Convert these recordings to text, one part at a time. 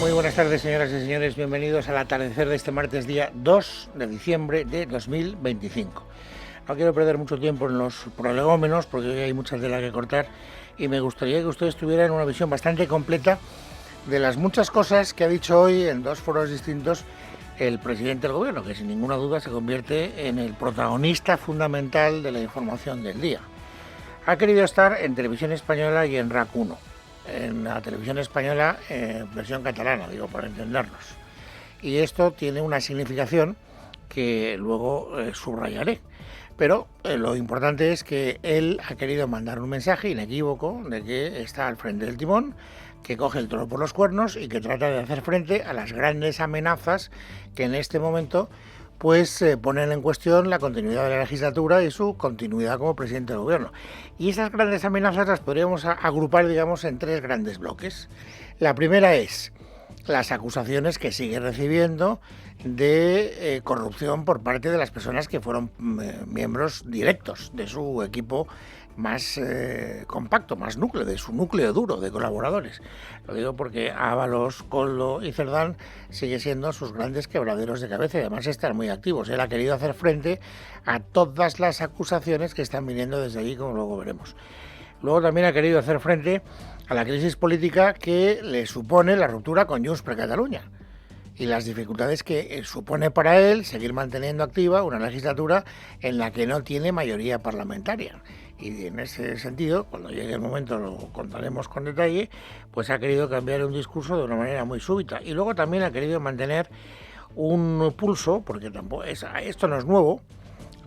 Muy buenas tardes, señoras y señores. Bienvenidos al atardecer de este martes, día 2 de diciembre de 2025. No quiero perder mucho tiempo en los prolegómenos porque hoy hay mucha tela que cortar y me gustaría que ustedes tuvieran una visión bastante completa de las muchas cosas que ha dicho hoy en dos foros distintos el presidente del gobierno, que sin ninguna duda se convierte en el protagonista fundamental de la información del día. Ha querido estar en Televisión Española y en RAC 1. En la televisión española, versión catalana, digo, para entendernos. Y esto tiene una significación que luego subrayaré. Pero lo importante es que él ha querido mandar un mensaje inequívoco de que está al frente del timón, que coge el toro por los cuernos y que trata de hacer frente a las grandes amenazas que en este momento pues ponen en cuestión la continuidad de la legislatura y su continuidad como presidente del gobierno. Y esas grandes amenazas las podríamos agrupar, digamos, en tres grandes bloques. La primera es las acusaciones que sigue recibiendo de corrupción por parte de las personas que fueron miembros directos de su equipo más compacto, más núcleo, de su núcleo duro de colaboradores. Lo digo porque Ábalos, Koldo y Cerdán sigue siendo sus grandes quebraderos de cabeza y además están muy activos. Él ha querido hacer frente a todas las acusaciones que están viniendo desde allí, como luego veremos. Luego también ha querido hacer frente a la crisis política que le supone la ruptura con Junts per Catalunya y las dificultades que supone para él seguir manteniendo activa una legislatura en la que no tiene mayoría parlamentaria. Y en ese sentido, cuando llegue el momento lo contaremos con detalle, pues ha querido cambiar un discurso de una manera muy súbita. Y luego también ha querido mantener un pulso, porque tampoco esto no es nuevo,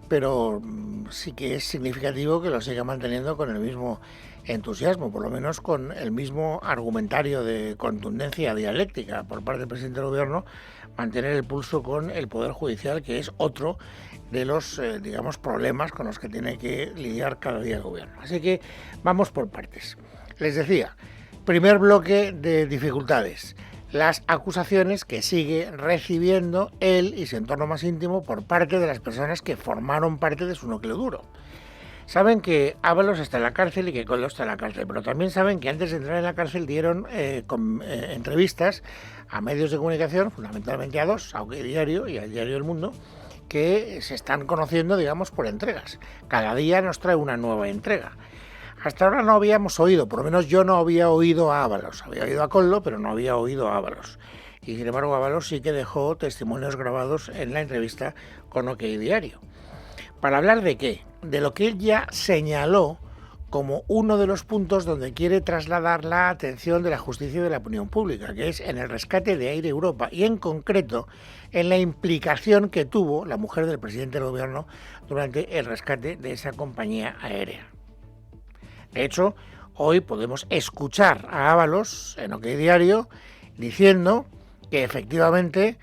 pero sí que es significativo que lo siga manteniendo con el mismo entusiasmo, por lo menos con el mismo argumentario de contundencia dialéctica por parte del presidente del gobierno, mantener el pulso con el Poder Judicial, que es otro de los, digamos, problemas con los que tiene que lidiar cada día el gobierno. Así que vamos por partes. Les decía, primer bloque de dificultades, las acusaciones que sigue recibiendo él y su entorno más íntimo por parte de las personas que formaron parte de su núcleo duro. Saben que Ábalos está en la cárcel y que Koldo está en la cárcel, pero también saben que antes de entrar en la cárcel dieron entrevistas a medios de comunicación, fundamentalmente a dos, a OK Diario y al Diario El Mundo, que se están conociendo, digamos, por entregas. Cada día nos trae una nueva entrega. Hasta ahora no habíamos oído, por lo menos yo no había oído a Ábalos, había oído a Koldo, pero no había oído a Ábalos. Y sin embargo Ábalos sí que dejó testimonios grabados en la entrevista con OK Diario. ¿Para hablar de qué? De lo que él ya señaló como uno de los puntos donde quiere trasladar la atención de la justicia y de la opinión pública, que es en el rescate de Air Europa y en concreto en la implicación que tuvo la mujer del presidente del gobierno durante el rescate de esa compañía aérea. De hecho, hoy podemos escuchar a Ábalos en OK Diario diciendo que efectivamente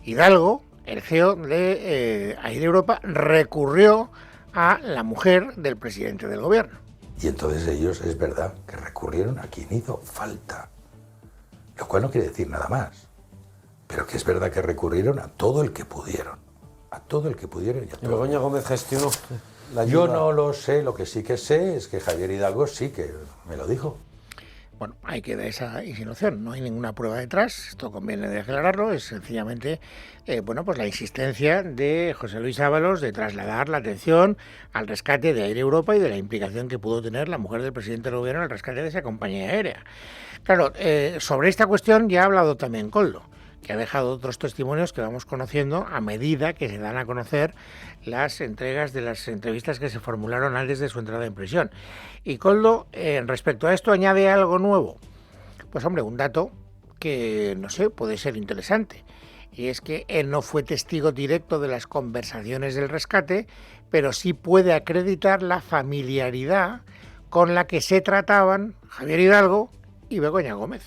Hidalgo, el CEO de Air Europa, recurrió a la mujer del presidente del gobierno. Y entonces ellos, es verdad, que recurrieron a quien hizo falta, lo cual no quiere decir nada más, pero que es verdad que recurrieron a todo el que pudieron, a todo el que pudieron. Y Begoña Gómez gestionó la ayuda. Yo no lo sé, lo que sí que sé es que Javier Hidalgo sí que me lo dijo. Bueno, ahí queda esa insinuación, no hay ninguna prueba detrás, esto conviene de aclararlo, es sencillamente pues la insistencia de José Luis Ábalos de trasladar la atención al rescate de Air Europa y de la implicación que pudo tener la mujer del presidente del gobierno en el rescate de esa compañía aérea. Claro, sobre esta cuestión ya ha hablado también Koldo, que ha dejado otros testimonios que vamos conociendo a medida que se dan a conocer las entregas de las entrevistas que se formularon antes de su entrada en prisión. Y Koldo, respecto a esto, añade algo nuevo. Pues hombre, un dato que, no sé, puede ser interesante. Y es que él no fue testigo directo de las conversaciones del rescate, pero sí puede acreditar la familiaridad con la que se trataban Javier Hidalgo y Begoña Gómez.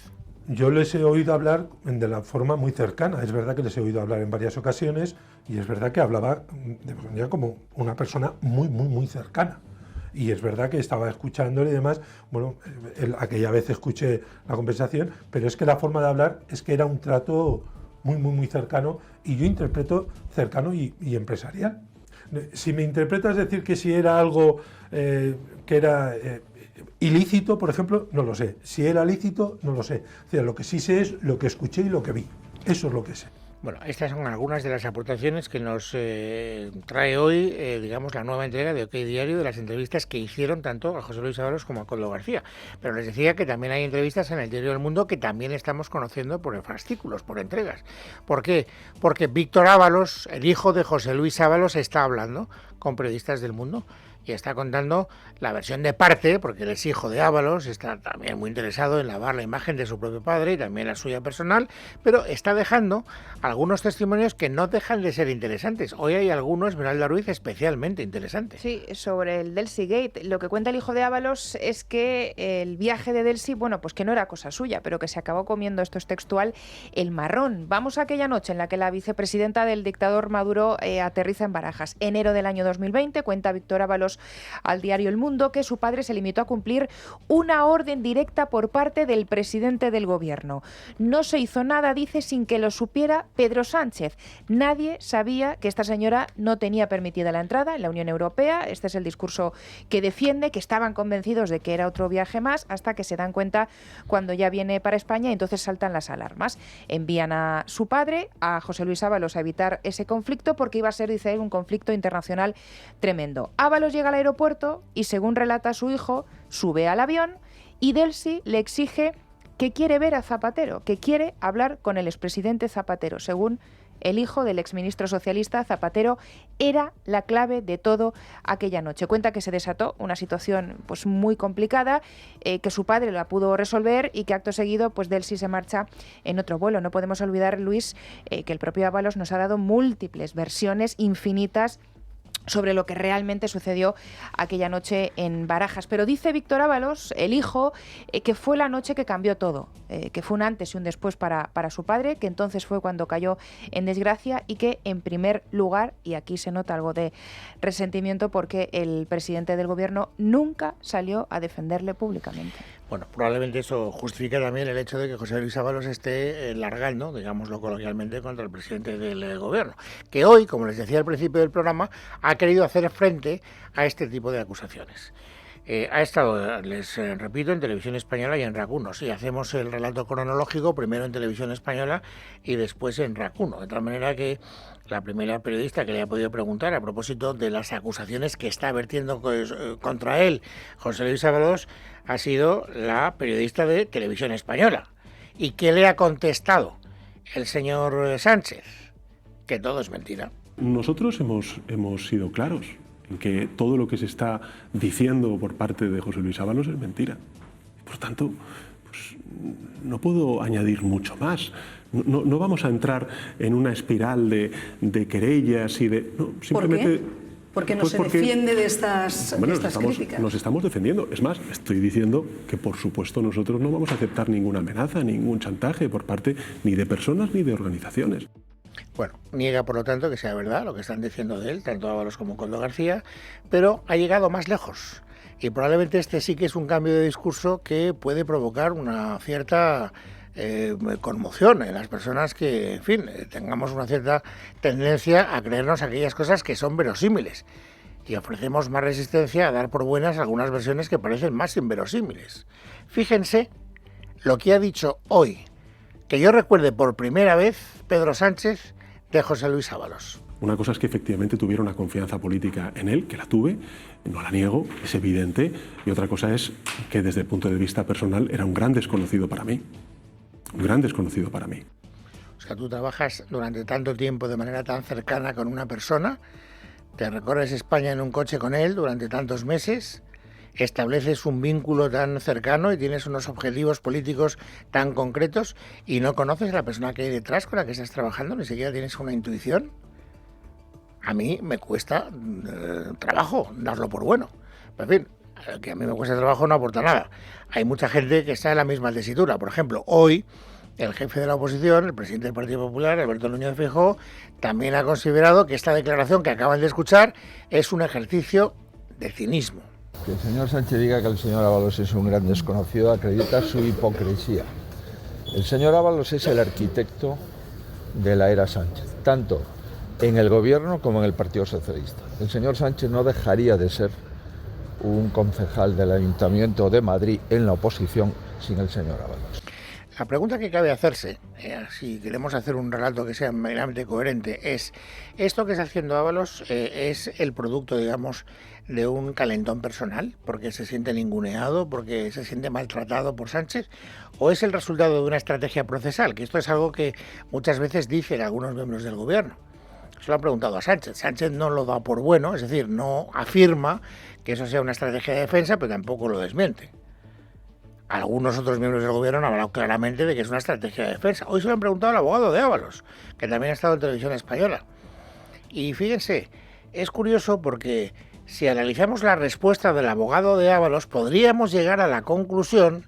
Yo les he oído hablar de la forma muy cercana. Es verdad que les he oído hablar en varias ocasiones y es verdad que hablaba de Begoña como una persona muy, muy, muy cercana. Y es verdad que estaba escuchándole y demás. Bueno, aquella vez escuché la conversación, pero es que la forma de hablar es que era un trato muy, muy, muy cercano y yo interpreto cercano y empresarial. Si me interpretas decir que si era algo que era ilícito, por ejemplo, no lo sé. Si era lícito, no lo sé. O sea, lo que sí sé es lo que escuché y lo que vi. Eso es lo que sé. Bueno, estas son algunas de las aportaciones que nos trae hoy, digamos, la nueva entrega de OK Diario, de las entrevistas que hicieron tanto a José Luis Ábalos como a Koldo García. Pero les decía que también hay entrevistas en el Diario del Mundo que también estamos conociendo por fascículos, por entregas. ¿Por qué? Porque Víctor Ábalos, el hijo de José Luis Ábalos, está hablando con periodistas del Mundo y está contando la versión de parte, porque él es hijo de Ábalos, está también muy interesado en lavar la imagen de su propio padre y también la suya personal, pero está dejando algunos testimonios que no dejan de ser interesantes. Hoy hay algunos, Esmeralda Ruiz, especialmente interesantes. Sí, sobre el Delcy Gate. Lo que cuenta el hijo de Ábalos es que el viaje de Delcy, bueno, pues que no era cosa suya, pero que se acabó comiendo, esto es textual, el marrón. Vamos a aquella noche en la que la vicepresidenta del dictador Maduro aterriza en Barajas. Enero del año 2020, cuenta Víctor Ábalos al diario El Mundo que su padre se limitó a cumplir una orden directa por parte del presidente del gobierno. No se hizo nada, dice, sin que lo supiera Pedro Sánchez. Nadie sabía que esta señora no tenía permitida la entrada en la Unión Europea. Este es el discurso que defiende, que estaban convencidos de que era otro viaje más, hasta que se dan cuenta cuando ya viene para España y entonces saltan las alarmas. Envían a su padre, a José Luis Ábalos, a evitar ese conflicto porque iba a ser, dice él, un conflicto internacional tremendo. Ábalos llega al aeropuerto y, según relata su hijo, sube al avión y Delcy le exige que quiere ver a Zapatero, que quiere hablar con el expresidente Zapatero. Según el hijo del exministro socialista, Zapatero era la clave de todo aquella noche. Cuenta que se desató una situación pues muy complicada, que su padre la pudo resolver y que acto seguido pues Delcy se marcha en otro vuelo. No podemos olvidar, Luis, que el propio Ábalos nos ha dado múltiples versiones infinitas sobre lo que realmente sucedió aquella noche en Barajas. Pero dice Víctor Ábalos, el hijo, que fue la noche que cambió todo, que fue un antes y un después para su padre, que entonces fue cuando cayó en desgracia y que, en primer lugar, y aquí se nota algo de resentimiento porque el presidente del gobierno nunca salió a defenderle públicamente. Bueno, probablemente eso justifica también el hecho de que José Luis Ábalos esté largando, digámoslo coloquialmente, contra el presidente del gobierno, que hoy, como les decía al principio del programa, ha querido hacer frente a este tipo de acusaciones. Ha estado, les repito, en Televisión Española y en RAC 1. Sí, hacemos el relato cronológico, primero en Televisión Española y después en RAC 1, de tal manera que la primera periodista que le ha podido preguntar a propósito de las acusaciones que está vertiendo contra él José Luis Ábalos ha sido la periodista de Televisión Española. ¿Y qué le ha contestado el señor Sánchez? Que todo es mentira. Nosotros hemos sido claros en que todo lo que se está diciendo por parte de José Luis Ábalos es mentira. Por tanto, pues, no puedo añadir mucho más. No vamos a entrar en una espiral de querellas y de... No, simplemente, ¿por qué? Porque no se defiende de estas críticas. Nos estamos defendiendo. Es más, estoy diciendo que, por supuesto, nosotros no vamos a aceptar ninguna amenaza, ningún chantaje por parte ni de personas ni de organizaciones. Bueno, niega, por lo tanto, que sea verdad lo que están diciendo de él, tanto Ábalos como Koldo García, pero ha llegado más lejos. Y probablemente este sí que es un cambio de discurso que puede provocar una cierta conmoción en las personas que, en fin, tengamos una cierta tendencia a creernos aquellas cosas que son verosímiles. Y ofrecemos más resistencia a dar por buenas algunas versiones que parecen más inverosímiles. Fíjense lo que ha dicho hoy, que yo recuerde por primera vez, Pedro Sánchez, de José Luis Ábalos. Una cosa es que efectivamente tuviera una confianza política en él, que la tuve, no la niego, es evidente, y otra cosa es que desde el punto de vista personal era un gran desconocido para mí. Un gran desconocido para mí. O sea, tú trabajas durante tanto tiempo de manera tan cercana con una persona, te recorres España en un coche con él durante tantos meses, estableces un vínculo tan cercano y tienes unos objetivos políticos tan concretos y no conoces a la persona que hay detrás con la que estás trabajando, ni siquiera tienes una intuición. A mí me cuesta trabajo darlo por bueno. Pero, en fin, que a mí me cuesta trabajo no aporta nada. Hay mucha gente que está en la misma tesitura. Por ejemplo, hoy el jefe de la oposición, el presidente del Partido Popular, Alberto Núñez Feijóo, también ha considerado que esta declaración que acaban de escuchar es un ejercicio de cinismo. Que el señor Sánchez diga que el señor Ábalos es un gran desconocido acredita su hipocresía. El señor Ábalos es el arquitecto de la era Sánchez, tanto en el gobierno como en el Partido Socialista. El señor Sánchez no dejaría de ser un concejal del Ayuntamiento de Madrid en la oposición sin el señor Ábalos. La pregunta que cabe hacerse, si queremos hacer un relato que sea meramente coherente, es: ¿esto que está haciendo Ábalos es el producto, digamos, de un calentón personal, porque se siente ninguneado, porque se siente maltratado por Sánchez, o es el resultado de una estrategia procesal? Que esto es algo que muchas veces dicen algunos miembros del gobierno. Se lo han preguntado a Sánchez. Sánchez no lo da por bueno, es decir, no afirma que eso sea una estrategia de defensa, pero tampoco lo desmiente. Algunos otros miembros del gobierno han hablado claramente de que es una estrategia de defensa. Hoy se lo han preguntado al abogado de Ábalos, que también ha estado en Televisión Española. Y fíjense, es curioso porque si analizamos la respuesta del abogado de Ábalos, podríamos llegar a la conclusión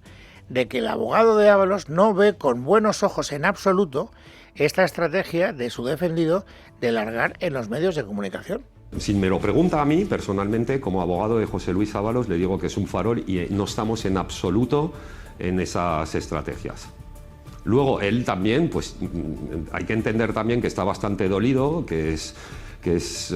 de que el abogado de Ábalos no ve con buenos ojos en absoluto esta estrategia de su defendido de largar en los medios de comunicación. Si me lo pregunta a mí, personalmente, como abogado de José Luis Ábalos, le digo que es un farol y no estamos en absoluto en esas estrategias. Luego, él también, pues hay que entender también que está bastante dolido, que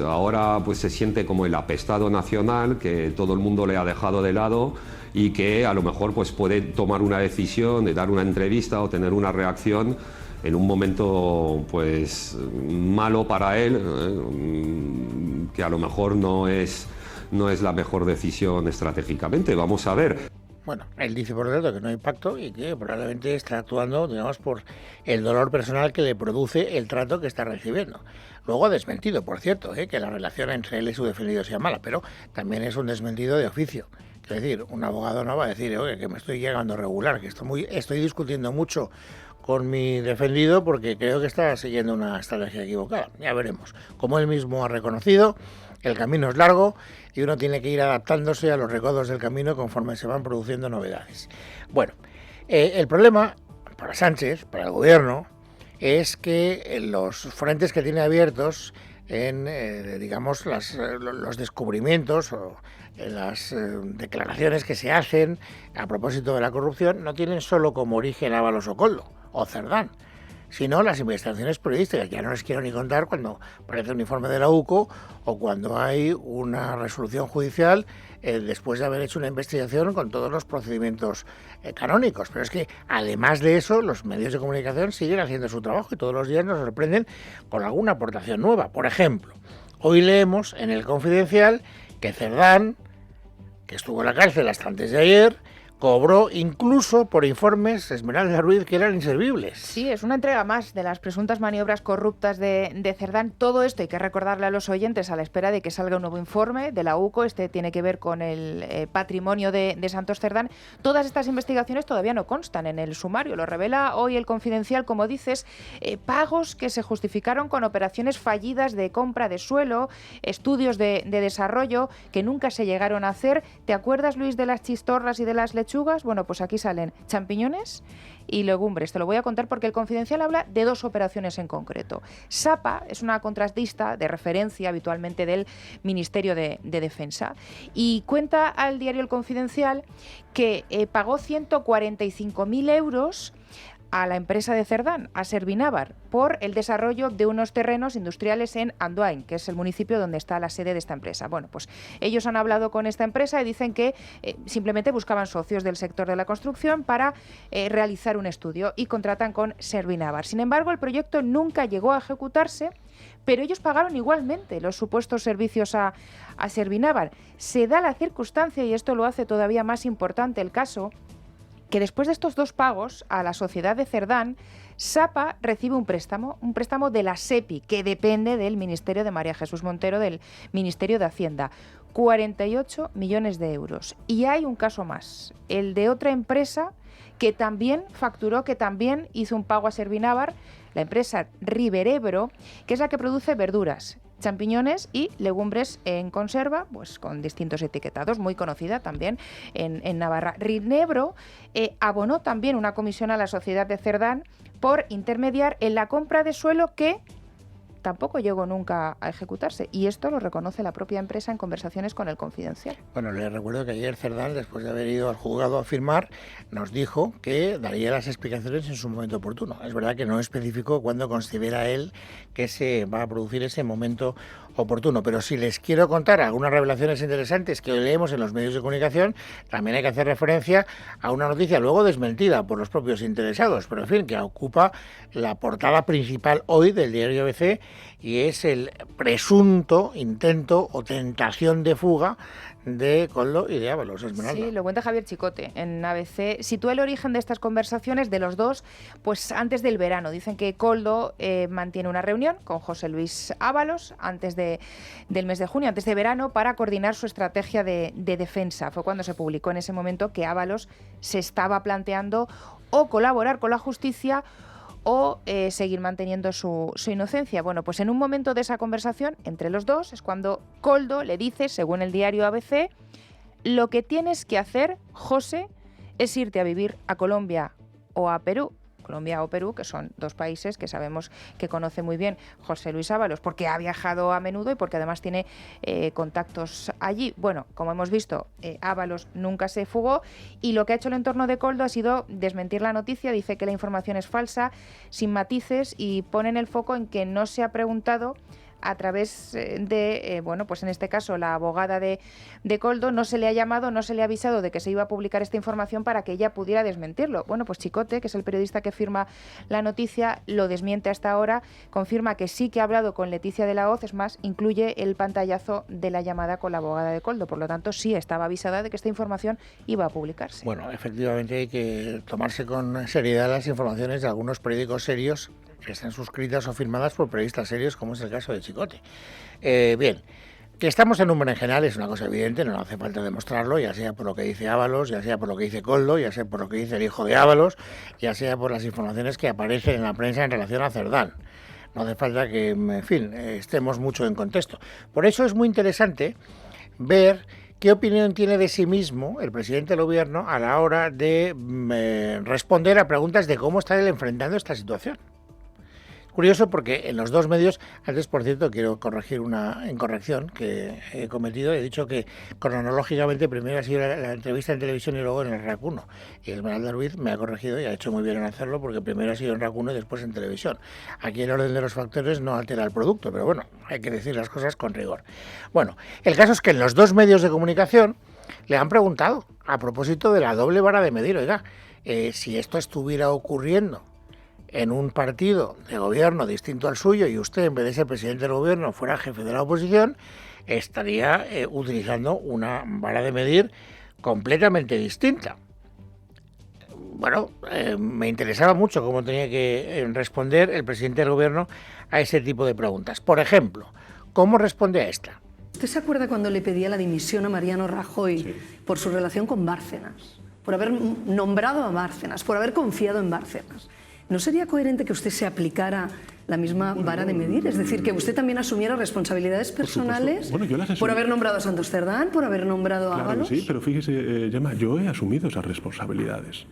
ahora pues se siente como el apestado nacional, que todo el mundo le ha dejado de lado y que a lo mejor pues puede tomar una decisión de dar una entrevista o tener una reacción en un momento pues malo para él, que a lo mejor no es la mejor decisión estratégicamente. Vamos a ver. Bueno, él dice por cierto que no hay pacto y que probablemente está actuando, digamos, por el dolor personal que le produce el trato que está recibiendo. Luego ha desmentido, por cierto, que la relación entre él y su defendido sea mala, pero también es un desmentido de oficio. Es decir, un abogado no va a decir, oye, que me estoy llegando regular, que estoy discutiendo mucho con mi defendido porque creo que está siguiendo una estrategia equivocada. Ya veremos. Como él mismo ha reconocido, el camino es largo y uno tiene que ir adaptándose a los recodos del camino conforme se van produciendo novedades. Bueno, el problema para Sánchez, para el gobierno, es que los frentes que tiene abiertos en, digamos, los descubrimientos o las declaraciones que se hacen a propósito de la corrupción no tienen solo como origen Ábalos o Koldo o Cerdán, sino las investigaciones periodísticas. Ya no les quiero ni contar cuando aparece un informe de la UCO o cuando hay una resolución judicial después de haber hecho una investigación con todos los procedimientos canónicos. Pero es que además de eso, los medios de comunicación siguen haciendo su trabajo y todos los días nos sorprenden con alguna aportación nueva. Por ejemplo, hoy leemos en El Confidencial que Cerdán, que estuvo en la cárcel hasta antes de ayer, cobró incluso por informes Esmeralda Ruiz que eran inservibles. Sí, es una entrega más de las presuntas maniobras corruptas de Cerdán. Todo esto hay que recordarle a los oyentes a la espera de que salga un nuevo informe de la UCO. Este tiene que ver con el patrimonio de Santos Cerdán. Todas estas investigaciones todavía no constan en el sumario. Lo revela hoy El Confidencial, como dices, pagos que se justificaron con operaciones fallidas de compra de suelo, estudios de desarrollo que nunca se llegaron a hacer. ¿Te acuerdas, Luis, de las chistorras y de las lechugas? Bueno, pues aquí salen champiñones y legumbres. Te lo voy a contar porque El Confidencial habla de dos operaciones en concreto. Sapa es una contratista de referencia habitualmente del Ministerio de Defensa y cuenta al diario El Confidencial que pagó 145.000 euros a la empresa de Cerdán, a Servinávar, por el desarrollo de unos terrenos industriales en Andoain, que es el municipio donde está la sede de esta empresa. Bueno, pues ellos han hablado con esta empresa y dicen que simplemente buscaban socios del sector de la construcción para realizar un estudio y contratan con Servinávar. Sin embargo, el proyecto nunca llegó a ejecutarse, pero ellos pagaron igualmente los supuestos servicios a Servinávar. Se da la circunstancia, y esto lo hace todavía más importante el caso, que después de estos dos pagos a la sociedad de Cerdán, Sapa recibe un préstamo de la SEPI, que depende del Ministerio de María Jesús Montero, del Ministerio de Hacienda. 48 millones de euros. Y hay un caso más, el de otra empresa que también facturó, que también hizo un pago a Servinávar, la empresa Riverebro, que es la que produce verduras, champiñones y legumbres en conserva, pues con distintos etiquetados, muy conocida también en Navarra. Riverebro abonó también una comisión a la sociedad de Cerdán por intermediar en la compra de suelo que tampoco llegó nunca a ejecutarse, y esto lo reconoce la propia empresa en conversaciones con El Confidencial. Bueno, les recuerdo que ayer Cerdán, después de haber ido al juzgado a firmar, nos dijo que daría las explicaciones en su momento oportuno. Es verdad que no especificó cuándo considera él que se va a producir ese momento oportuno. Pero si les quiero contar algunas revelaciones interesantes que hoy leemos en los medios de comunicación, también hay que hacer referencia a una noticia luego desmentida por los propios interesados, pero en fin, que ocupa la portada principal hoy del diario ABC, y es el presunto intento o tentación de fuga de Koldo y de Ábalos, Esmeralda. Sí, lo cuenta Javier Chicote en ABC. Sitúa el origen de estas conversaciones de los dos pues antes del verano. Dicen que Koldo mantiene una reunión con José Luis Ábalos antes del mes de junio, antes de verano, para coordinar su estrategia de defensa. Fue cuando se publicó en ese momento que Ábalos se estaba planteando o colaborar con la justicia o seguir manteniendo su inocencia. Bueno, pues en un momento de esa conversación entre los dos es cuando Koldo le dice, según el diario ABC, lo que tienes que hacer, José, es irte a vivir a Colombia o a Perú. Colombia o Perú, que son dos países que sabemos que conoce muy bien José Luis Ábalos, porque ha viajado a menudo y porque además tiene contactos allí. Bueno, como hemos visto, Ábalos nunca se fugó, y lo que ha hecho el entorno de Koldo ha sido desmentir la noticia. Dice que la información es falsa, sin matices, y ponen el foco en que no se ha preguntado a través de, bueno, pues en este caso la abogada de Koldo, no se le ha llamado, no se le ha avisado de que se iba a publicar esta información para que ella pudiera desmentirlo. Bueno, pues Chicote, que es el periodista que firma la noticia, lo desmiente hasta ahora, confirma que sí que ha hablado con Leticia de la Hoz, es más, incluye el pantallazo de la llamada con la abogada de Koldo, por lo tanto sí estaba avisada de que esta información iba a publicarse. Bueno, efectivamente hay que tomarse con seriedad las informaciones de algunos periódicos serios que están suscritas o firmadas por periodistas serios, como es el caso de Chicote. Bien, que estamos en un berenjenal es una cosa evidente, no hace falta demostrarlo, ya sea por lo que dice Ábalos, ya sea por lo que dice Koldo, ya sea por lo que dice el hijo de Ábalos, ya sea por las informaciones que aparecen en la prensa en relación a Cerdán. No hace falta que, en fin, estemos mucho en contexto. Por eso es muy interesante ver qué opinión tiene de sí mismo el presidente del gobierno a la hora de responder a preguntas de cómo está él enfrentando esta situación. Curioso porque en los dos medios, antes por cierto quiero corregir una incorrección que he cometido, he dicho que cronológicamente primero ha sido la entrevista en televisión y luego en el RAC 1, y Esmeralda Ruiz me ha corregido y ha hecho muy bien en hacerlo, porque primero ha sido en RAC 1 y después en televisión. Aquí el orden de los factores no altera el producto, pero bueno, hay que decir las cosas con rigor. Bueno, el caso es que en los dos medios de comunicación le han preguntado a propósito de la doble vara de medir, oiga, si esto estuviera ocurriendo en un partido de gobierno distinto al suyo y usted, en vez de ser presidente del gobierno, fuera jefe de la oposición, estaría utilizando una vara de medir completamente distinta. Bueno, me interesaba mucho cómo tenía que responder el presidente del gobierno a ese tipo de preguntas. Por ejemplo, ¿cómo responde a esta? ¿Usted se acuerda cuando le pedía la dimisión a Mariano Rajoy por su relación con Bárcenas? Por haber nombrado a Bárcenas, por haber confiado en Bárcenas. ¿No sería coherente que usted se aplicara la misma vara de medir? Es decir, que usted también asumiera responsabilidades personales por haber nombrado a Santos Cerdán, por haber nombrado a Ábalos. Sí, pero fíjese, Gemma, yo he asumido esas responsabilidades.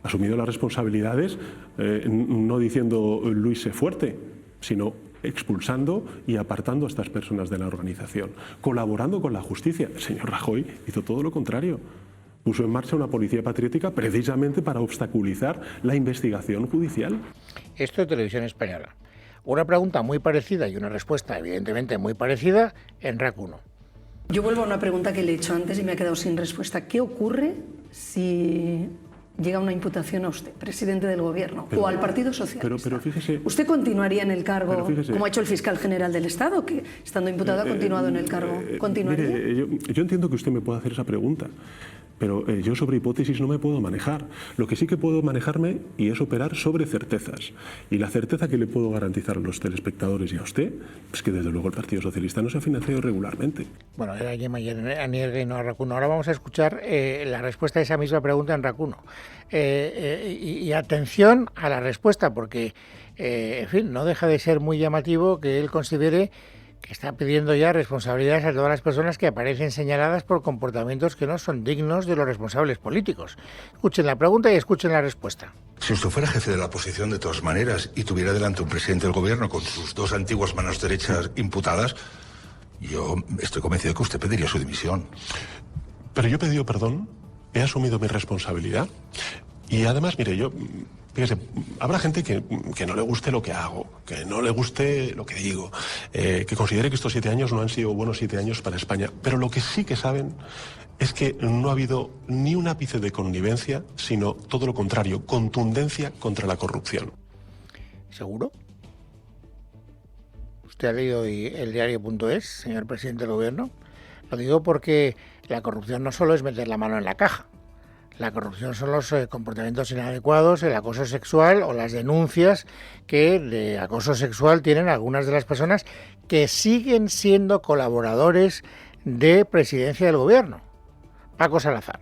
He asumido las responsabilidades no diciendo Luis sé fuerte, sino expulsando y apartando a estas personas de la organización, colaborando con la justicia. El señor Rajoy hizo todo lo contrario. Puso en marcha una policía patriótica precisamente para obstaculizar la investigación judicial. Esto es Televisión Española. Una pregunta muy parecida y una respuesta evidentemente muy parecida en RAC 1. Yo vuelvo a una pregunta que le he hecho antes y me ha quedado sin respuesta. ¿Qué ocurre si llega una imputación a usted, presidente del gobierno, o al Partido Socialista? Pero fíjese, ¿usted continuaría en el cargo, como ha hecho el fiscal general del Estado, que estando imputado ha continuado en el cargo? ¿Continuaría? Mire, yo entiendo que usted me pueda hacer esa pregunta, pero yo sobre hipótesis no me puedo manejar. Lo que sí que puedo manejarme y es operar sobre certezas. Y la certeza que le puedo garantizar a los telespectadores y a usted es que desde luego el Partido Socialista no se ha financiado regularmente. Bueno, era Gemma Nierga y no a RAC 1. Ahora vamos a escuchar la respuesta a esa misma pregunta en RAC 1. Y atención a la respuesta, porque, en fin, no deja de ser muy llamativo que él considere que está pidiendo ya responsabilidades a todas las personas que aparecen señaladas por comportamientos que no son dignos de los responsables políticos. Escuchen la pregunta y escuchen la respuesta. Si usted fuera jefe de la oposición de todas maneras y tuviera delante un presidente del gobierno con sus dos antiguas manos derechas imputadas, yo estoy convencido de que usted pediría su dimisión. Pero yo he pedido perdón, he asumido mi responsabilidad y además, mire, yo Fíjese, habrá gente que no le guste lo que hago, que no le guste lo que digo, que considere que estos 7 años no han sido buenos 7 años para España. Pero lo que sí que saben es que no ha habido ni un ápice de connivencia, sino todo lo contrario, contundencia contra la corrupción. ¿Seguro? ¿Usted ha leído hoy el diario.es, señor presidente del gobierno? Lo digo porque la corrupción no solo es meter la mano en la caja. La corrupción son los comportamientos inadecuados, el acoso sexual o las denuncias que de acoso sexual tienen algunas de las personas que siguen siendo colaboradores de presidencia del gobierno. Paco Salazar,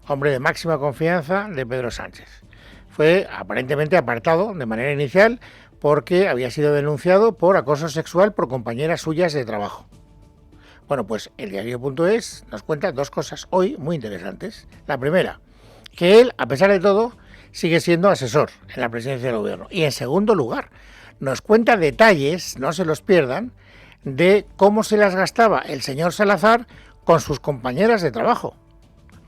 hombre de máxima confianza de Pedro Sánchez. Fue aparentemente apartado de manera inicial porque había sido denunciado por acoso sexual por compañeras suyas de trabajo. Bueno, pues el diario.es nos cuenta 2 cosas hoy muy interesantes. La primera, que él, a pesar de todo, sigue siendo asesor en la presidencia del gobierno. Y en segundo lugar, nos cuenta detalles, no se los pierdan, de cómo se las gastaba el señor Salazar con sus compañeras de trabajo.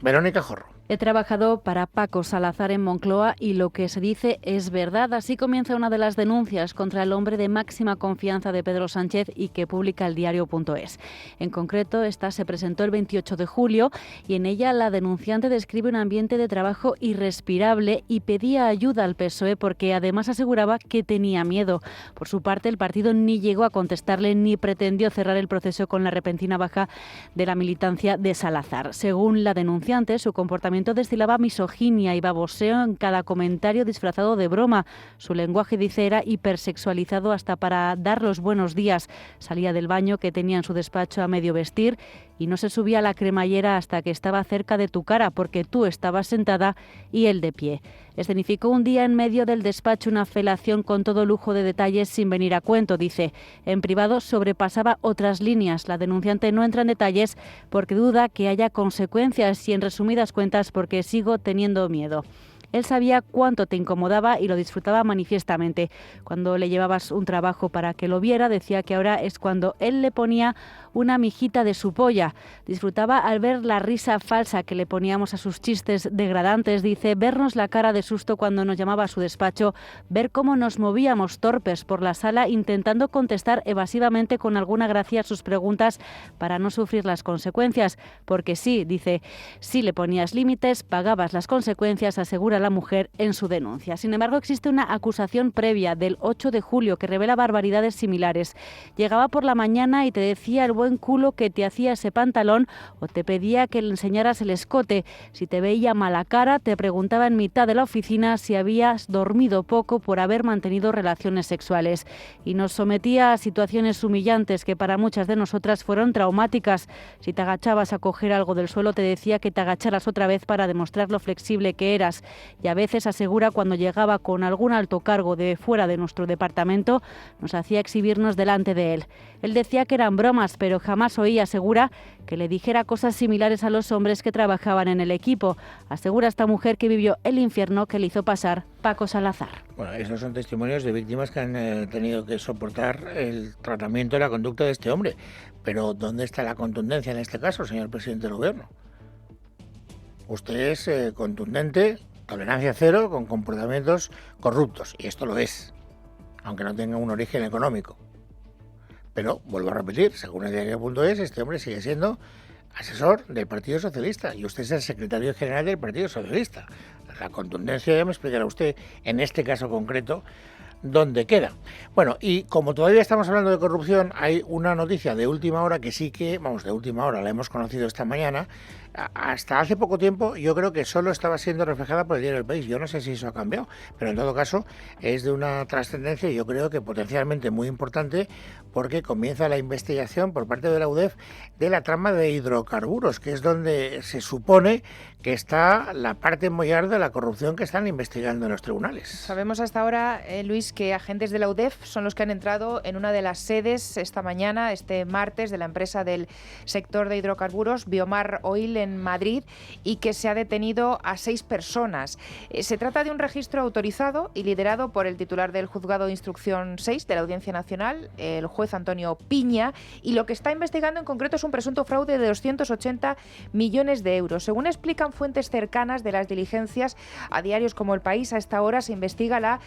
Verónica Jorro. He trabajado para Paco Salazar en Moncloa y lo que se dice es verdad. Así comienza una de las denuncias contra el hombre de máxima confianza de Pedro Sánchez y que publica el diario.es. En concreto, esta se presentó el 28 de julio y en ella la denunciante describe un ambiente de trabajo irrespirable y pedía ayuda al PSOE porque además aseguraba que tenía miedo. Por su parte, el partido ni llegó a contestarle ni pretendió cerrar el proceso con la repentina baja de la militancia de Salazar. Según la denunciante, su comportamiento destilaba misoginia y baboseo en cada comentario disfrazado de broma. Su lenguaje, dice, era hipersexualizado hasta para dar los buenos días. Salía del baño que tenía en su despacho a medio vestir y no se subía a la cremallera hasta que estaba cerca de tu cara porque tú estabas sentada y él de pie. Escenificó un día en medio del despacho una felación con todo lujo de detalles sin venir a cuento, dice. En privado sobrepasaba otras líneas. La denunciante no entra en detalles porque duda que haya consecuencias y, en resumidas cuentas, porque sigo teniendo miedo. Él sabía cuánto te incomodaba y lo disfrutaba manifiestamente. Cuando le llevabas un trabajo para que lo viera, decía que ahora es cuando él le ponía una mijita de su polla. Disfrutaba al ver la risa falsa que le poníamos a sus chistes degradantes, dice, vernos la cara de susto cuando nos llamaba a su despacho, ver cómo nos movíamos torpes por la sala intentando contestar evasivamente con alguna gracia a sus preguntas para no sufrir las consecuencias. Porque sí, dice, si le ponías límites, pagabas las consecuencias, asegura la mujer en su denuncia. Sin embargo, existe una acusación previa del 8 de julio que revela barbaridades similares. Llegaba por la mañana y te decía el buen culo que te hacía ese pantalón o te pedía que le enseñaras el escote. Si te veía mala cara, te preguntaba en mitad de la oficina si habías dormido poco por haber mantenido relaciones sexuales. Y nos sometía a situaciones humillantes que para muchas de nosotras fueron traumáticas. Si te agachabas a coger algo del suelo, te decía que te agacharas otra vez para demostrar lo flexible que eras. Y a veces, asegura, cuando llegaba con algún alto cargo de fuera de nuestro departamento, nos hacía exhibirnos delante de él. Él decía que eran bromas, pero jamás oí, asegura, que le dijera cosas similares a los hombres que trabajaban en el equipo. Asegura esta mujer que vivió el infierno que le hizo pasar Paco Salazar. Bueno, esos son testimonios de víctimas que han tenido que soportar el tratamiento y la conducta de este hombre. Pero ¿dónde está la contundencia en este caso, señor presidente del gobierno? Usted es contundente, tolerancia cero, con comportamientos corruptos, y esto lo es, aunque no tenga un origen económico. Pero, vuelvo a repetir, según el diario.es, este hombre sigue siendo asesor del Partido Socialista y usted es el secretario general del Partido Socialista. La contundencia, ya me explicará usted, en este caso concreto, dónde queda. Bueno, y como todavía estamos hablando de corrupción, hay una noticia de última hora que sí que, de última hora, la hemos conocido esta mañana. Hasta hace poco tiempo yo creo que solo estaba siendo reflejada por el diario El País. Yo no sé si eso ha cambiado, pero en todo caso es de una trascendencia, yo creo que potencialmente muy importante, porque comienza la investigación por parte de la UDEF de la trama de hidrocarburos, que es donde se supone que está la parte mollar de la corrupción que están investigando en los tribunales. Sabemos hasta ahora, Luis, que agentes de la UDEF son los que han entrado en una de las sedes esta mañana, este martes, de la empresa del sector de hidrocarburos, Biomar Oil, en Madrid, y que se ha detenido a 6 personas. Se trata de un registro autorizado y liderado por el titular del Juzgado de Instrucción 6 de la Audiencia Nacional, el juez Antonio Piña, y lo que está investigando en concreto es un presunto fraude de 280 millones de euros. Según explican fuentes cercanas de las diligencias a diarios como El País, a esta hora se investiga la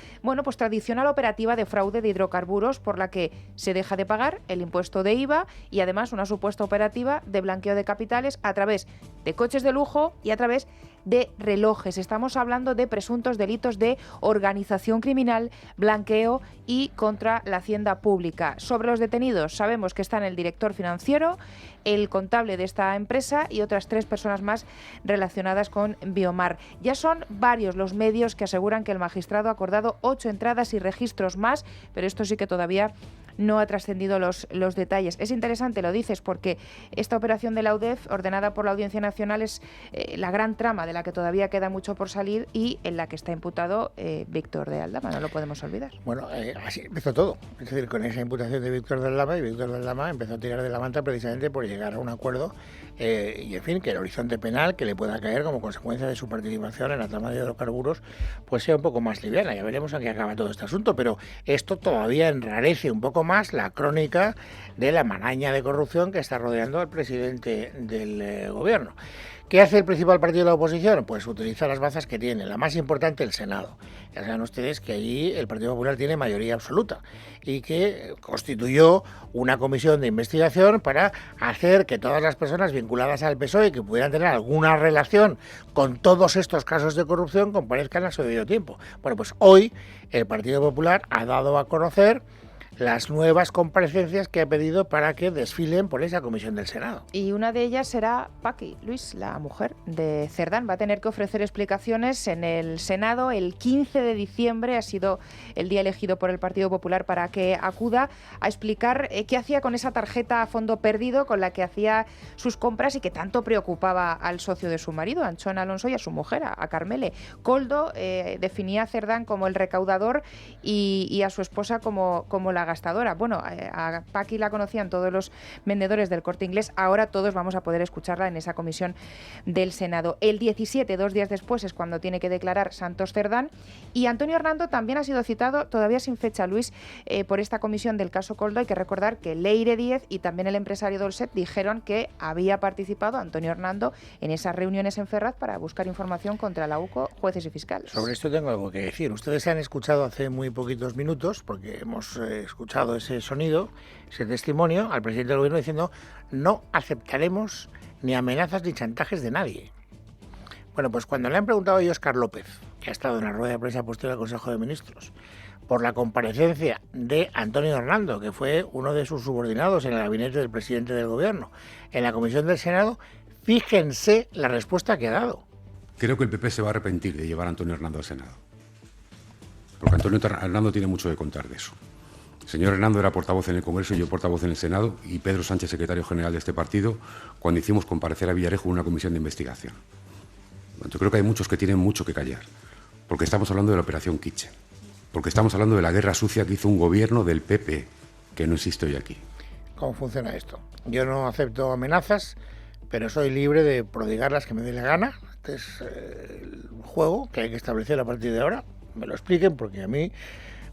tradicional operativa de fraude de hidrocarburos por la que se deja de pagar el impuesto de IVA y además una supuesta operativa de blanqueo de capitales a través de coches de lujo y a través de relojes. Estamos hablando de presuntos delitos de organización criminal, blanqueo y contra la hacienda pública. Sobre los detenidos, sabemos que están el director financiero, el contable de esta empresa y otras 3 personas más relacionadas con Biomar. Ya son varios los medios que aseguran que el magistrado ha acordado 8 entradas y registros más, pero esto sí que todavía no ha trascendido los detalles. Es interesante, lo dices, porque esta operación de la UDEF, ordenada por la Audiencia Nacional, es la gran trama de la que todavía queda mucho por salir y en la que está imputado Víctor de Aldama, no lo podemos olvidar. Bueno, así empezó todo. Es decir, con esa imputación de Víctor de Aldama, y Víctor de Aldama empezó a tirar de la manta precisamente por llegar a un acuerdo y, en fin, que el horizonte penal que le pueda caer como consecuencia de su participación en la trama de hidrocarburos pues sea un poco más liviana. Ya veremos a qué acaba todo este asunto, pero esto todavía enrarece un poco más la crónica de la maraña de corrupción que está rodeando al presidente del gobierno. ¿Qué hace el principal partido de la oposición? Pues utiliza las bazas que tiene, la más importante, el Senado. Ya saben ustedes que allí el Partido Popular tiene mayoría absoluta y que constituyó una comisión de investigación para hacer que todas las personas vinculadas al PSOE que pudieran tener alguna relación con todos estos casos de corrupción comparezcan a su debido tiempo. Bueno, pues hoy el Partido Popular ha dado a conocer las nuevas comparecencias que ha pedido para que desfilen por esa comisión del Senado. Y una de ellas será Paqui, Luis, la mujer de Cerdán. Va a tener que ofrecer explicaciones en el Senado. El 15 de diciembre ha sido el día elegido por el Partido Popular para que acuda a explicar qué hacía con esa tarjeta a fondo perdido con la que hacía sus compras y que tanto preocupaba al socio de su marido, Anchón Alonso, y a su mujer, a Carmele. Koldo definía a Cerdán como el recaudador y a su esposa como la gastadora. Bueno, a Paqui la conocían todos los vendedores del Corte Inglés, ahora todos vamos a poder escucharla en esa comisión del Senado. El 17, 2 días después, es cuando tiene que declarar Santos Cerdán, y Antonio Hernando también ha sido citado, todavía sin fecha, Luis, por esta comisión del caso Koldo. Hay que recordar que Leire Díez y también el empresario Dolcet dijeron que había participado Antonio Hernando en esas reuniones en Ferraz para buscar información contra la UCO, jueces y fiscales. Sobre esto tengo algo que decir. Ustedes han escuchado hace muy poquitos minutos, porque hemos escuchado ese sonido, ese testimonio, al presidente del gobierno diciendo: no aceptaremos ni amenazas ni chantajes de nadie. Bueno, pues cuando le han preguntado a Óscar López, que ha estado en la rueda de prensa posterior al Consejo de Ministros, por la comparecencia de Antonio Hernando, que fue uno de sus subordinados en el gabinete del presidente del gobierno, en la comisión del Senado, fíjense la respuesta que ha dado. Creo que el PP se va a arrepentir de llevar a Antonio Hernando al Senado, porque Antonio Hernando tiene mucho que contar de eso. El señor Hernando era portavoz en el Congreso y yo portavoz en el Senado, y Pedro Sánchez, secretario general de este partido, cuando hicimos comparecer a Villarejo en una comisión de investigación. Yo creo que hay muchos que tienen mucho que callar, porque estamos hablando de la operación Kitchen, porque estamos hablando de la guerra sucia que hizo un gobierno del PP, que no existe hoy aquí. ¿Cómo funciona esto? Yo no acepto amenazas, pero soy libre de prodigar las que me dé la gana. Este es el juego que hay que establecer a partir de ahora. Me lo expliquen, porque a mí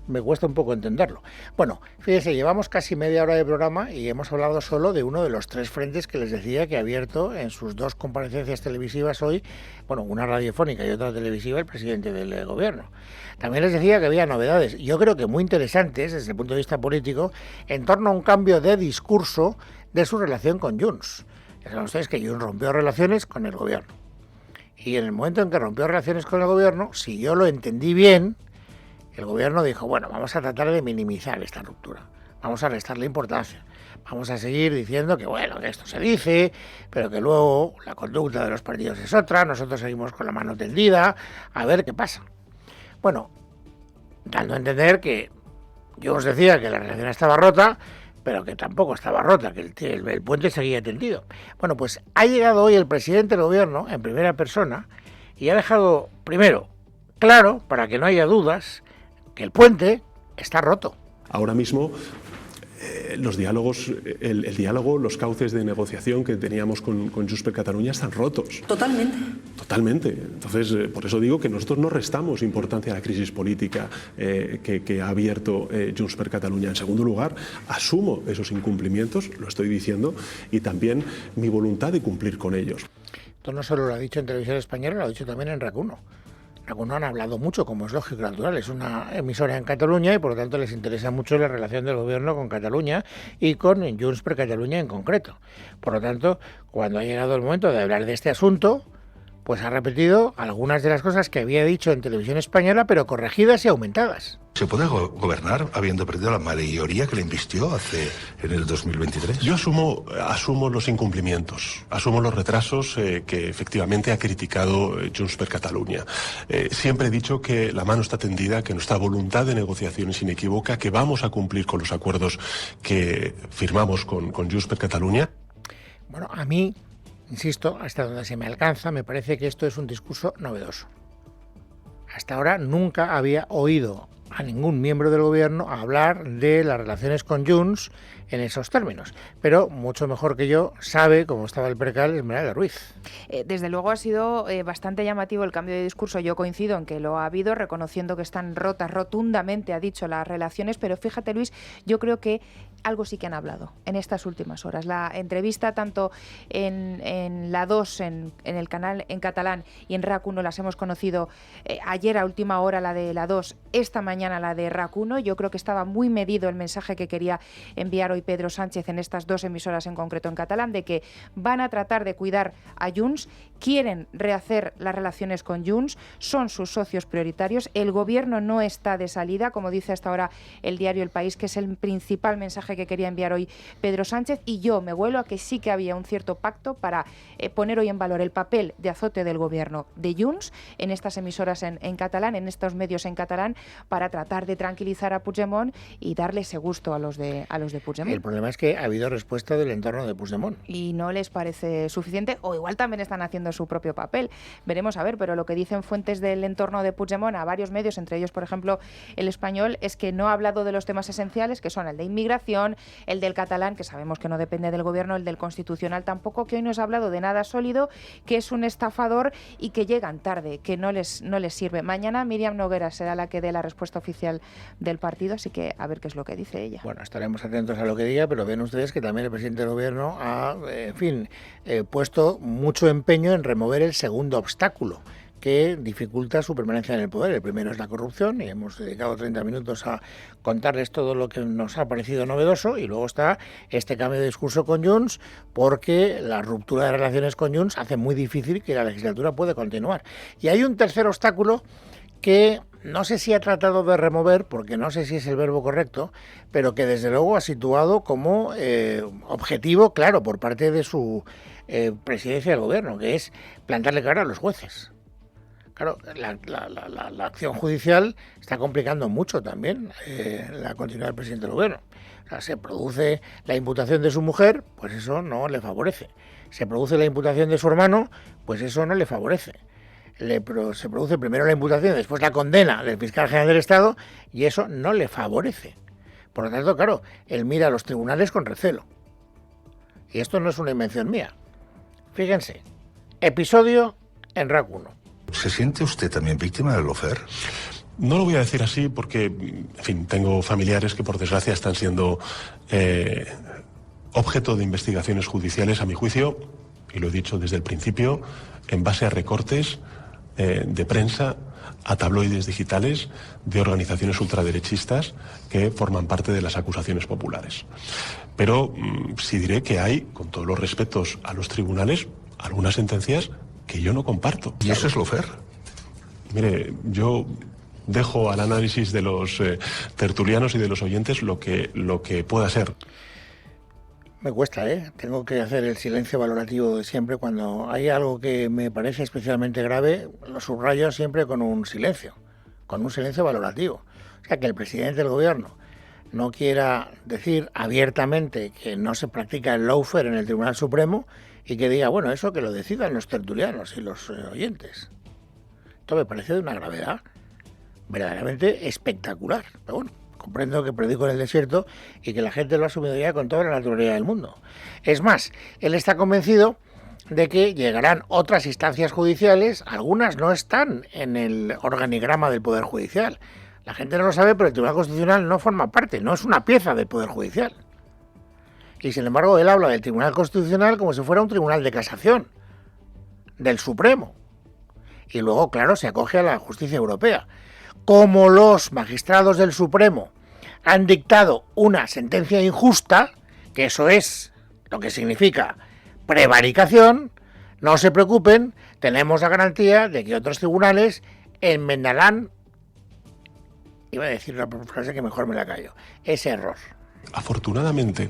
me cuesta un poco entenderlo. Bueno, fíjense, llevamos casi media hora de programa y hemos hablado solo de uno de los 3 frentes que les decía que ha abierto en sus 2 comparecencias televisivas hoy, bueno, una radiofónica y otra televisiva, el presidente del gobierno. También les decía que había novedades, yo creo que muy interesantes desde el punto de vista político, en torno a un cambio de discurso de su relación con Junts. Ya saben ustedes que Junts rompió relaciones con el gobierno. Y en el momento en que rompió relaciones con el gobierno, si yo lo entendí bien, el gobierno dijo: bueno, vamos a tratar de minimizar esta ruptura, vamos a restarle importancia, vamos a seguir diciendo que, bueno, que esto se dice, pero que luego la conducta de los partidos es otra, nosotros seguimos con la mano tendida, a ver qué pasa. Bueno, dando a entender que yo os decía que la relación estaba rota, pero que tampoco estaba rota, que el puente seguía tendido. Bueno, pues ha llegado hoy el presidente del gobierno en primera persona y ha dejado, primero, claro, para que no haya dudas, que el puente está roto. Ahora mismo los diálogos, el diálogo, los cauces de negociación que teníamos con Junts per Catalunya están rotos. Totalmente. Totalmente. Entonces, por eso digo que nosotros no restamos importancia a la crisis política que ha abierto Junts per Catalunya. En segundo lugar, asumo esos incumplimientos, lo estoy diciendo, y también mi voluntad de cumplir con ellos. Esto no solo lo ha dicho en Televisión Española, lo ha dicho también en RAC 1. RAC 1 han hablado mucho, como es lógico y natural, es una emisora en Cataluña y por lo tanto les interesa mucho la relación del gobierno con Cataluña y con Junts per Catalunya en concreto. Por lo tanto, cuando ha llegado el momento de hablar de este asunto, pues ha repetido algunas de las cosas que había dicho en Televisión Española, pero corregidas y aumentadas. ¿Se puede gobernar habiendo perdido la mayoría que le invistió en el 2023? Yo asumo los incumplimientos, asumo los retrasos que efectivamente ha criticado Junts per Catalunya. Siempre he dicho que la mano está tendida, que nuestra voluntad de negociación es inequívoca, que vamos a cumplir con los acuerdos que firmamos con Junts per Catalunya. Bueno, a mí, insisto, hasta donde se me alcanza, me parece que esto es un discurso novedoso. Hasta ahora nunca había oído a ningún miembro del gobierno hablar de las relaciones con Junts en esos términos, pero mucho mejor que yo sabe cómo estaba el percal Esmeralda Ruiz. Desde luego ha sido bastante llamativo el cambio de discurso. Yo coincido en que lo ha habido, reconociendo que están rotas rotundamente, ha dicho, las relaciones, pero fíjate, Luis, yo creo que algo sí que han hablado en estas últimas horas. La entrevista tanto en la 2, en el canal en catalán, y en RAC 1 las hemos conocido ayer a última hora, la de la 2, esta mañana la de RAC 1. Yo creo que estaba muy medido el mensaje que quería enviar hoy Pedro Sánchez en estas dos emisoras en concreto en catalán, de que van a tratar de cuidar a Junts, quieren rehacer las relaciones con Junts, son sus socios prioritarios, el gobierno no está de salida, como dice hasta ahora el diario El País, que es el principal mensaje que quería enviar hoy Pedro Sánchez, y yo me vuelo a que sí que había un cierto pacto para poner hoy en valor el papel de azote del gobierno de Junts en estas emisoras en catalán, en estos medios en catalán, para tratar de tranquilizar a Puigdemont y darle ese gusto a los de Puigdemont. El problema es que ha habido respuesta del entorno de Puigdemont. Y no les parece suficiente, o igual también están haciendo su propio papel. Veremos a ver, pero lo que dicen fuentes del entorno de Puigdemont a varios medios, entre ellos, por ejemplo, El Español, es que no ha hablado de los temas esenciales, que son el de inmigración, el del catalán, que sabemos que no depende del gobierno, el del constitucional tampoco, que hoy no se ha hablado de nada sólido, que es un estafador y que llegan tarde, que no les sirve. Mañana Míriam Noguera será la que dé la respuesta oficial del partido, así que a ver qué es lo que dice ella. Bueno, estaremos atentos a lo que diga, pero ven ustedes que también el presidente del gobierno ha, puesto mucho empeño en remover el segundo obstáculo que dificulta su permanencia en el poder. El primero es la corrupción, y hemos dedicado 30 minutos a contarles todo lo que nos ha parecido novedoso, y luego está este cambio de discurso con Junts, porque la ruptura de relaciones con Junts hace muy difícil que la legislatura pueda continuar. Y hay un tercer obstáculo que no sé si ha tratado de remover, porque no sé si es el verbo correcto, pero que desde luego ha situado como objetivo claro por parte de su presidencia del gobierno, que es plantarle cara a los jueces. Claro, la acción judicial está complicando mucho también la continuidad del presidente del gobierno. O sea, se produce la imputación de su mujer, pues eso no le favorece. Se produce la imputación de su hermano, pues eso no le favorece. Se produce primero la imputación, después la condena del fiscal general del Estado, y eso no le favorece. Por lo tanto, claro, él mira a los tribunales con recelo. Y esto no es una invención mía. Fíjense, episodio en RAC 1. ¿Se siente usted también víctima del lawfare? No lo voy a decir así porque, en fin, tengo familiares que por desgracia están siendo objeto de investigaciones judiciales, a mi juicio, y lo he dicho desde el principio, en base a recortes de prensa, a tabloides digitales de organizaciones ultraderechistas que forman parte de las acusaciones populares. Pero sí diré que hay, con todos los respetos a los tribunales, algunas sentencias que yo no comparto. ¿Y eso es lawfare? Mire, yo dejo al análisis de los tertulianos y de los oyentes lo que pueda ser. Me cuesta, tengo que hacer el silencio valorativo de siempre. Cuando hay algo que me parece especialmente grave, lo subrayo siempre con un silencio valorativo. O sea, que el presidente del gobierno no quiera decir abiertamente que no se practica el lawfare en el Tribunal Supremo y que diga, bueno, eso que lo decidan los tertulianos y los oyentes. Esto me parece de una gravedad verdaderamente espectacular. Pero bueno, comprendo que predico en el desierto y que la gente lo ha asumido ya con toda la naturalidad del mundo. Es más, él está convencido de que llegarán otras instancias judiciales, algunas no están en el organigrama del Poder Judicial. La gente no lo sabe, pero el Tribunal Constitucional no forma parte, no es una pieza del Poder Judicial. Y sin embargo, él habla del Tribunal Constitucional como si fuera un tribunal de casación, del Supremo. Y luego, claro, se acoge a la justicia europea. Como los magistrados del Supremo han dictado una sentencia injusta, que eso es lo que significa prevaricación, no se preocupen, tenemos la garantía de que otros tribunales enmendarán, iba a decir una frase que mejor me la callo, ese error. Afortunadamente,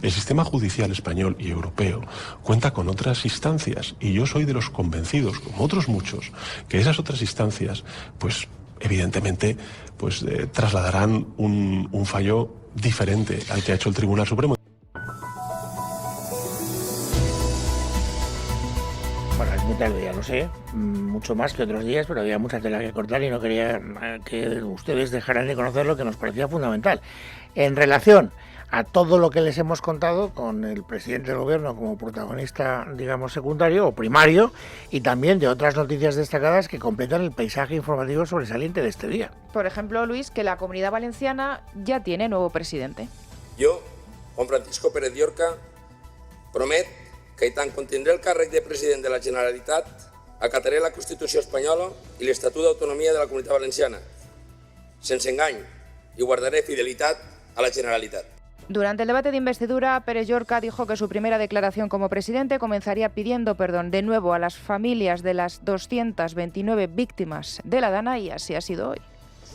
el sistema judicial español y europeo cuenta con otras instancias y yo soy de los convencidos, como otros muchos, que esas otras instancias, pues evidentemente, pues trasladarán un fallo diferente al que ha hecho el Tribunal Supremo. Bueno, es muy tarde, ya lo sé, mucho más que otros días, pero había mucha tela que cortar y no quería que ustedes dejaran de conocer lo que nos parecía fundamental. En relación a todo lo que les hemos contado, con el presidente del gobierno como protagonista, digamos, secundario o primario, y también de otras noticias destacadas que completan el paisaje informativo sobresaliente de este día. Por ejemplo, Luis, que la Comunidad Valenciana ya tiene nuevo presidente. Jo, Juan Francisco Pérez Llorca, promet que en tant contindré el càrrec de president de la Generalitat, acataré la Constitució espanyola i l'Estatut d'Autonomia de la Comunitat Valenciana, sense engany, i guardaré fidelitat a la Generalitat. Durante el debate de investidura, Pérez Llorca dijo que su primera declaración como presidente comenzaría pidiendo perdón de nuevo a las familias de las 229 víctimas de la Dana, y así ha sido hoy.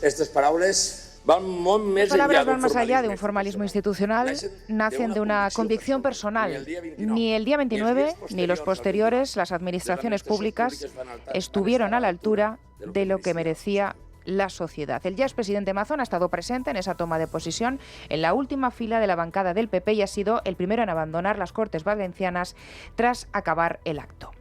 Estas paraules van molt més palabras van más allá de un formalismo institucional, nacen de una convicción personal. Ni el día 29 ni los posteriores, las administraciones públicas estuvieron a la altura de lo que merecía la sociedad. El ya expresidente Mazón ha estado presente en esa toma de posesión en la última fila de la bancada del PP y ha sido el primero en abandonar las Cortes Valencianas tras acabar el acto.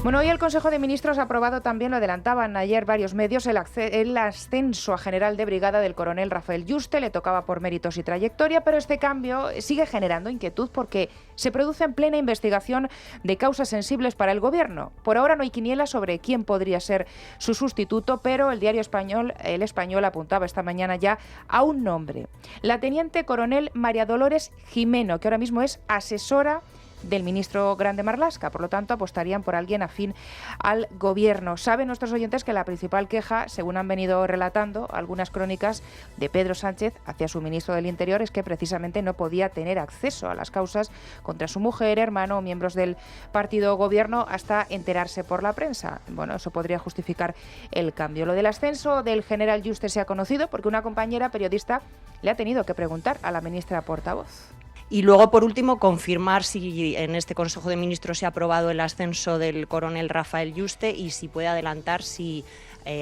Bueno, hoy el Consejo de Ministros ha aprobado también, lo adelantaban ayer varios medios, el ascenso a general de brigada del coronel Rafael Yuste. Le tocaba por méritos y trayectoria, pero este cambio sigue generando inquietud porque se produce en plena investigación de causas sensibles para el Gobierno. Por ahora no hay quiniela sobre quién podría ser su sustituto, pero el diario español, El Español, apuntaba esta mañana ya a un nombre. La teniente coronel María Dolores Jimeno, que ahora mismo es asesora del ministro Grande Marlaska, por lo tanto apostarían por alguien afín al gobierno. Saben nuestros oyentes que la principal queja, según han venido relatando algunas crónicas de Pedro Sánchez hacia su ministro del Interior, es que precisamente no podía tener acceso a las causas contra su mujer, hermano o miembros del partido gobierno hasta enterarse por la prensa. Bueno, eso podría justificar el cambio. Lo del ascenso del general Yuste se ha conocido porque una compañera periodista le ha tenido que preguntar a la ministra portavoz. Y luego, por último, confirmar si en este Consejo de Ministros se ha aprobado el ascenso del coronel Rafael Yuste y si puede adelantar si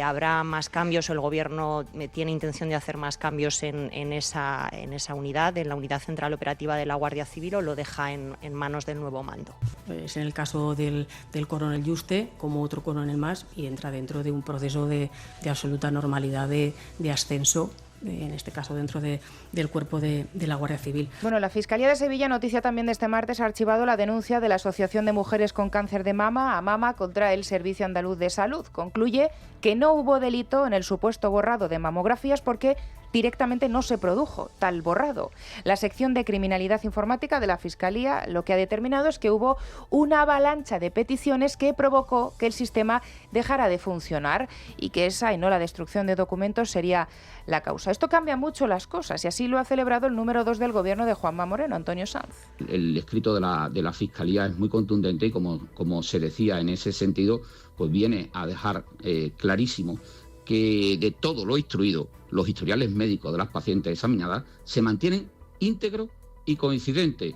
habrá más cambios o el Gobierno tiene intención de hacer más cambios en esa unidad, en la Unidad Central Operativa de la Guardia Civil, o lo deja en manos del nuevo mando. Pues en el caso del coronel Yuste, como otro coronel más, y entra dentro de un proceso de absoluta normalidad de ascenso, en este caso dentro del cuerpo de la Guardia Civil. Bueno, la Fiscalía de Sevilla, noticia también de este martes, ha archivado la denuncia de la Asociación de Mujeres con Cáncer de Mama, AMAMA, contra el Servicio Andaluz de Salud. Concluye que no hubo delito en el supuesto borrado de mamografías porque directamente no se produjo tal borrado. La sección de criminalidad informática de la Fiscalía lo que ha determinado es que hubo una avalancha de peticiones que provocó que el sistema dejara de funcionar y que esa y no la destrucción de documentos sería la causa. Esto cambia mucho las cosas y así lo ha celebrado el número 2 del Gobierno de Juanma Moreno, Antonio Sanz. El escrito de la Fiscalía es muy contundente y como se decía en ese sentido, pues viene a dejar clarísimo que de todo lo instruido, los historiales médicos de las pacientes examinadas se mantienen íntegros y coincidentes.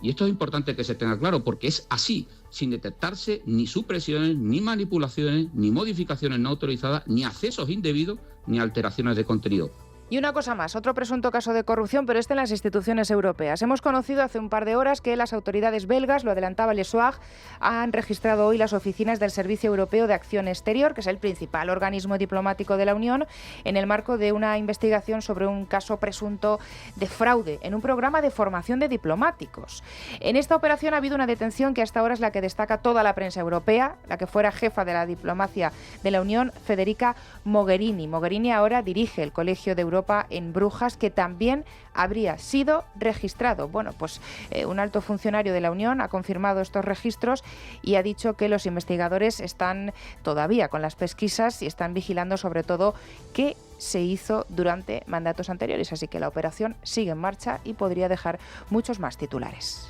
Y esto es importante que se tenga claro porque es así, sin detectarse ni supresiones, ni manipulaciones, ni modificaciones no autorizadas, ni accesos indebidos, ni alteraciones de contenido. Y una cosa más, otro presunto caso de corrupción, pero este en las instituciones europeas. Hemos conocido hace un par de horas que las autoridades belgas, lo adelantaba Le Soir, han registrado hoy las oficinas del Servicio Europeo de Acción Exterior, que es el principal organismo diplomático de la Unión, en el marco de una investigación sobre un caso presunto de fraude en un programa de formación de diplomáticos. En esta operación ha habido una detención que hasta ahora es la que destaca toda la prensa europea, la que fuera jefa de la diplomacia de la Unión, Federica Mogherini. Mogherini ahora dirige el Colegio de Europa en Brujas, que también habría sido registrado. Bueno, pues un alto funcionario de la Unión ha confirmado estos registros y ha dicho que los investigadores están todavía con las pesquisas y están vigilando sobre todo qué se hizo durante mandatos anteriores. Así que la operación sigue en marcha y podría dejar muchos más titulares.